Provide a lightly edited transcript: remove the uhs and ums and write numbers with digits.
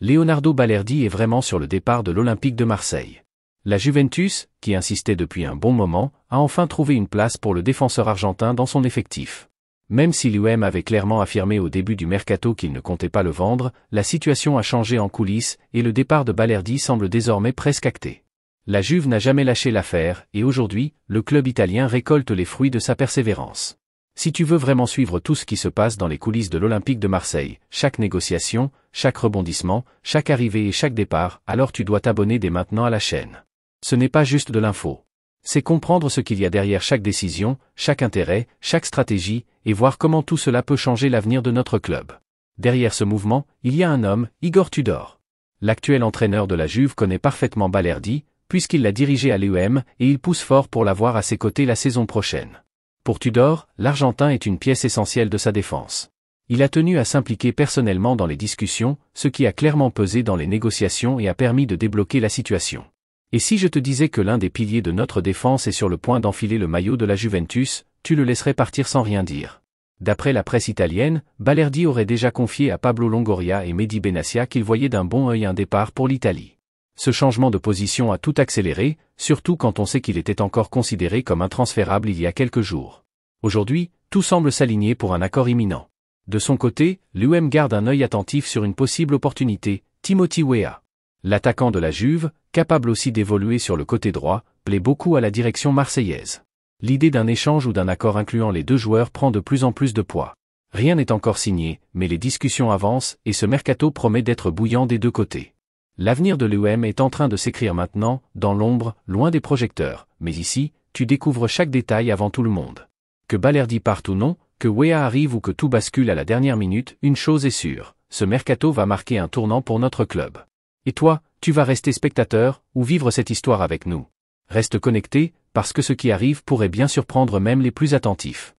Leonardo Balerdi est vraiment sur le départ de l'Olympique de Marseille. La Juventus, qui insistait depuis un bon moment, a enfin trouvé une place pour le défenseur argentin dans son effectif. Même si l'UM avait clairement affirmé au début du mercato qu'il ne comptait pas le vendre, la situation a changé en coulisses et le départ de Balerdi semble désormais presque acté. La Juve n'a jamais lâché l'affaire et aujourd'hui, le club italien récolte les fruits de sa persévérance. Si tu veux vraiment suivre tout ce qui se passe dans les coulisses de l'Olympique de Marseille, chaque négociation, chaque rebondissement, chaque arrivée et chaque départ, alors tu dois t'abonner dès maintenant à la chaîne. Ce n'est pas juste de l'info. C'est comprendre ce qu'il y a derrière chaque décision, chaque intérêt, chaque stratégie, et voir comment tout cela peut changer l'avenir de notre club. Derrière ce mouvement, il y a un homme, Igor Tudor. L'actuel entraîneur de la Juve connaît parfaitement Balerdi, puisqu'il l'a dirigé à l'UM, et il pousse fort pour l'avoir à ses côtés la saison prochaine. Pour Tudor, l'Argentin est une pièce essentielle de sa défense. Il a tenu à s'impliquer personnellement dans les discussions, ce qui a clairement pesé dans les négociations et a permis de débloquer la situation. Et si je te disais que l'un des piliers de notre défense est sur le point d'enfiler le maillot de la Juventus, tu le laisserais partir sans rien dire. D'après la presse italienne, Balerdi aurait déjà confié à Pablo Longoria et Mehdi Benassia qu'il voyait d'un bon œil un départ pour l'Italie. Ce changement de position a tout accéléré, surtout quand on sait qu'il était encore considéré comme intransférable il y a quelques jours. Aujourd'hui, tout semble s'aligner pour un accord imminent. De son côté, l'UM garde un œil attentif sur une possible opportunité, Timothy Weah. L'attaquant de la Juve, capable aussi d'évoluer sur le côté droit, plaît beaucoup à la direction marseillaise. L'idée d'un échange ou d'un accord incluant les deux joueurs prend de plus en plus de poids. Rien n'est encore signé, mais les discussions avancent et ce mercato promet d'être bouillant des deux côtés. L'avenir de l'UM est en train de s'écrire maintenant, dans l'ombre, loin des projecteurs, mais ici, tu découvres chaque détail avant tout le monde. Que Balerdi parte ou non, que Weah arrive ou que tout bascule à la dernière minute, une chose est sûre, ce mercato va marquer un tournant pour notre club. Et toi, tu vas rester spectateur, ou vivre cette histoire avec nous. Reste connecté, parce que ce qui arrive pourrait bien surprendre même les plus attentifs.